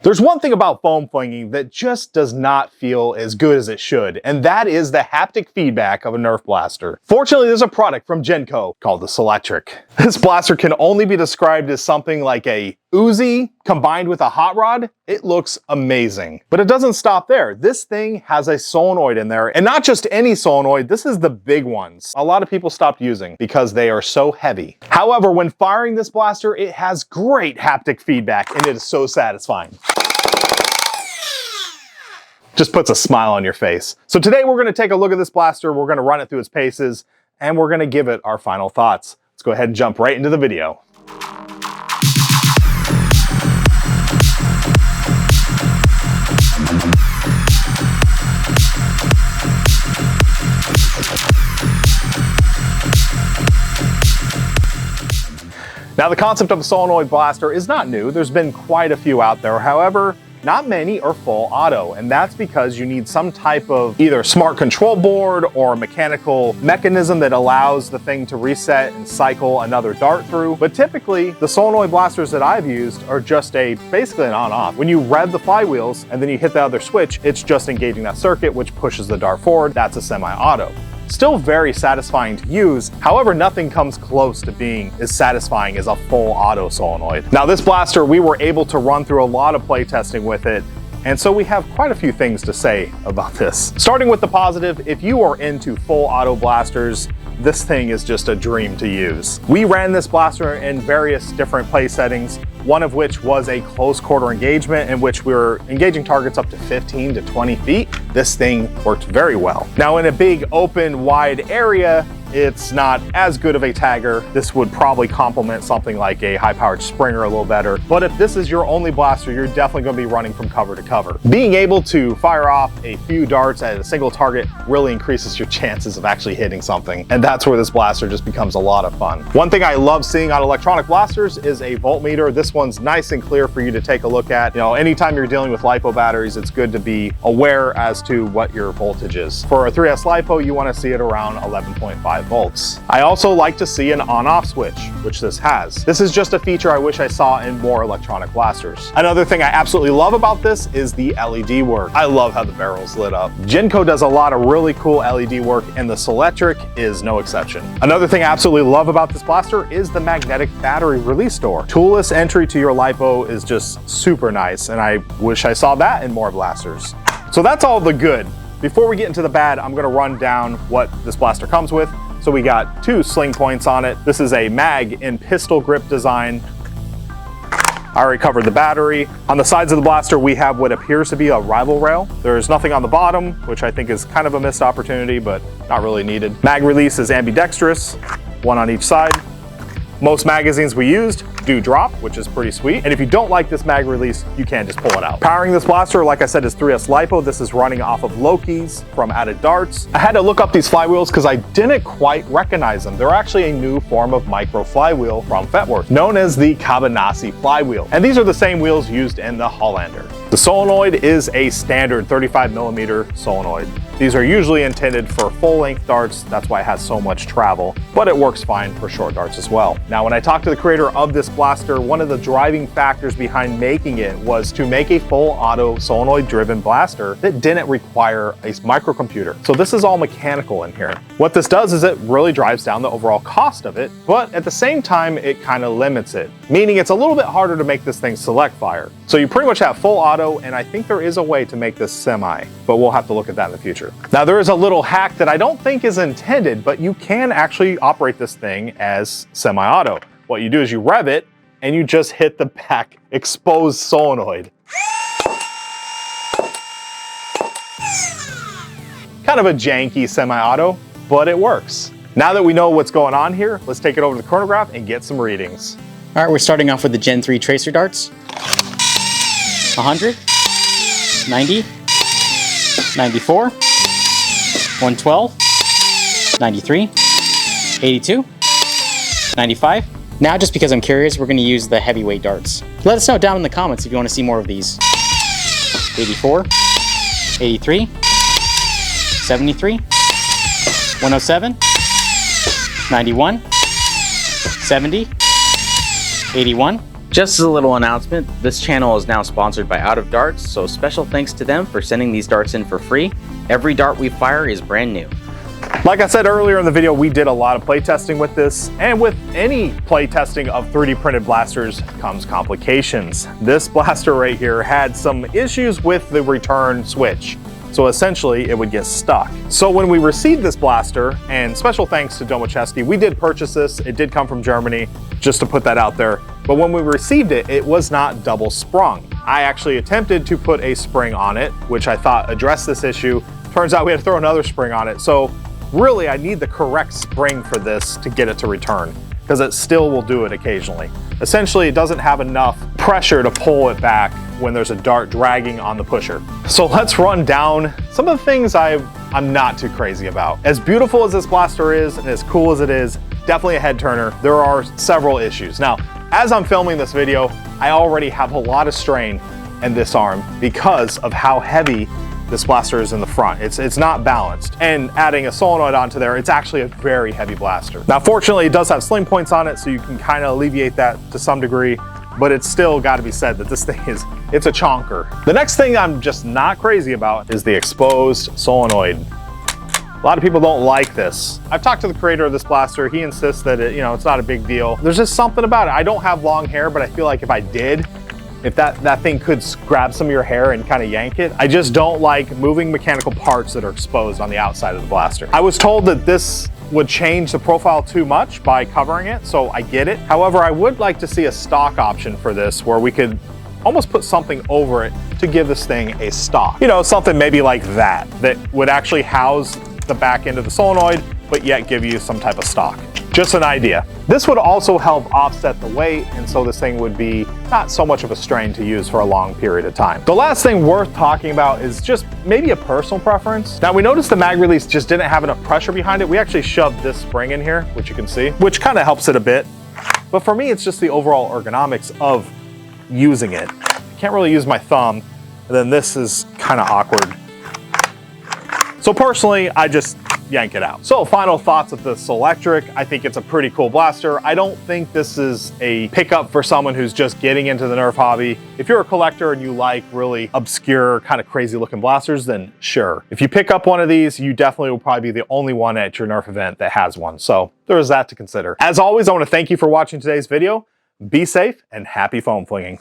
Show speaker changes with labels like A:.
A: There's one thing about foam flinging that just does not feel as good as it should, and that is the haptic feedback of a Nerf blaster. Fortunately, there's a product from Genco called the Solektrik. This blaster can only be described as something like a Uzi combined with a hot rod. It looks amazing. But it doesn't stop there. This thing has a solenoid in there, and not just any solenoid, this is the big ones. A lot of people stopped using because they are so heavy. However, when firing this blaster, it has great haptic feedback and it is so satisfying. Just puts a smile on your face. So today we're gonna take a look at this blaster, we're gonna run it through its paces, and we're gonna give it our final thoughts. Let's go ahead and jump right into the video. Now, the concept of a solenoid blaster is not new. There's been quite a few out there. However, not many are full auto, and that's because you need some type of either smart control board or mechanical mechanism that allows the thing to reset and cycle another dart through. But typically, the solenoid blasters that I've used are just basically an on-off. When you rev the flywheels and then you hit the other switch, it's just engaging that circuit, which pushes the dart forward. That's a semi-auto. Still very satisfying to use, however, nothing comes close to being as satisfying as a full auto solenoid. Now, this blaster, we were able to run through a lot of play testing with it, and so we have quite a few things to say about this. Starting with the positive, if you are into full auto blasters, this thing is just a dream to use. We ran this blaster in various different play settings, one of which was a close quarter engagement in which we were engaging targets up to 15 to 20 feet. This thing worked very well. Now, in a big open wide area, it's not as good of a tagger. This would probably complement something like a high-powered Springer a little better. But if this is your only blaster, you're definitely going to be running from cover to cover. Being able to fire off a few darts at a single target really increases your chances of actually hitting something. And that's where this blaster just becomes a lot of fun. One thing I love seeing on electronic blasters is a voltmeter. This one's nice and clear for you to take a look at. You know, anytime you're dealing with LiPo batteries, it's good to be aware as to what your voltage is. For a 3S LiPo, you want to see it around 11.5 volts. I also like to see an on-off switch, which this has. This is just a feature I wish I saw in more electronic blasters. Another thing I absolutely love about this is the LED work. I love how the barrel's lit up. Genco does a lot of really cool LED work, and the Solektrik is no exception. Another thing I absolutely love about this blaster is the magnetic battery release door. Toolless entry to your LiPo is just super nice, and I wish I saw that in more blasters. So that's all the good. Before we get into the bad, I'm gonna run down what this blaster comes with. So we got 2 sling points on it. This is a mag and pistol grip design. I already covered the battery. On the sides of the blaster, we have what appears to be a rival rail. There's nothing on the bottom, which I think is kind of a missed opportunity, but not really needed. Mag release is ambidextrous, 1 on each side. Most magazines we used do drop, which is pretty sweet. And if you don't like this mag release, you can just pull it out. Powering this blaster, like I said, is 3S LiPo. This is running off of Lokis from Added Darts. I had to look up these flywheels because I didn't quite recognize them. They're actually a new form of micro flywheel from Fetworth, known as the Cabanassi flywheel. And these are the same wheels used in the Hollander. The solenoid is a standard 35mm solenoid. These are usually intended for full-length darts, that's why it has so much travel, but it works fine for short darts as well. Now, when I talked to the creator of this blaster, one of the driving factors behind making it was to make a full auto solenoid-driven blaster that didn't require a microcomputer. So this is all mechanical in here. What this does is it really drives down the overall cost of it, but at the same time, it kind of limits it, meaning it's a little bit harder to make this thing select fire. So you pretty much have full auto, and I think there is a way to make this semi, but we'll have to look at that in the future. Now, there is a little hack that I don't think is intended, but you can actually operate this thing as semi-auto. What you do is you rev it, and you just hit the back exposed solenoid. Kind of a janky semi-auto, but it works. Now that we know what's going on here, let's take it over to the chronograph and get some readings.
B: All right, we're starting off with the Gen 3 tracer darts. 100, 90, 94, 112, 93, 82, 95. Now, just because I'm curious, we're gonna use the heavyweight darts. Let us know down in the comments if you wanna see more of these. 84, 83, 73, 107, 91, 70, 81,
C: Just as a little announcement, this channel is now sponsored by Out of Darts, so special thanks to them for sending these darts in for free. Every dart we fire is brand new.
A: Like I said earlier in the video, we did a lot of playtesting with this, and with any playtesting of 3D printed blasters comes complications. This blaster right here had some issues with the return switch. So essentially it would get stuck. So when we received this blaster, and special thanks to Domacheski, we did purchase this. It did come from Germany, just to put that out there. But when we received it, it was not double sprung. I actually attempted to put a spring on it, which I thought addressed this issue. Turns out we had to throw another spring on it. So really I need the correct spring for this to get it to return, because it still will do it occasionally. Essentially, it doesn't have enough pressure to pull it back when there's a dart dragging on the pusher. So let's run down some of the things I'm not too crazy about. As beautiful as this blaster is, and as cool as it is, definitely a head turner, there are several issues. Now, as I'm filming this video, I already have a lot of strain in this arm because of how heavy this blaster is in the front. It's not balanced. And adding a solenoid onto there, it's actually a very heavy blaster. Now, fortunately, it does have sling points on it, so you can kind of alleviate that to some degree, but it's still got to be said that this thing it's a chonker. The next thing I'm just not crazy about is the exposed solenoid. A lot of people don't like this. I've talked to the creator of this blaster. He insists that it's not a big deal. There's just something about it. I don't have long hair, but I feel like if I did, if that thing could grab some of your hair and kind of yank it. I just don't like moving mechanical parts that are exposed on the outside of the blaster. I was told that this would change the profile too much by covering it, so I get it. However, I would like to see a stock option for this where we could almost put something over it to give this thing a stock. Something maybe like that would actually house the back end of the solenoid, but yet give you some type of stock. Just an idea. This would also help offset the weight, and so this thing would be not so much of a strain to use for a long period of time. The last thing worth talking about is just maybe a personal preference. Now, we noticed the mag release just didn't have enough pressure behind it. We actually shoved this spring in here, which you can see, which kind of helps it a bit. But for me, it's just the overall ergonomics of using it. I can't really use my thumb, and then this is kind of awkward. So personally, I just yank it out. So final thoughts of the Solektrik. I think it's a pretty cool blaster. I don't think this is a pickup for someone who's just getting into the Nerf hobby. If you're a collector and you like really obscure, kind of crazy looking blasters, then sure. If you pick up one of these, you definitely will probably be the only one at your Nerf event that has one. So there's that to consider. As always, I want to thank you for watching today's video. Be safe and happy foam flinging.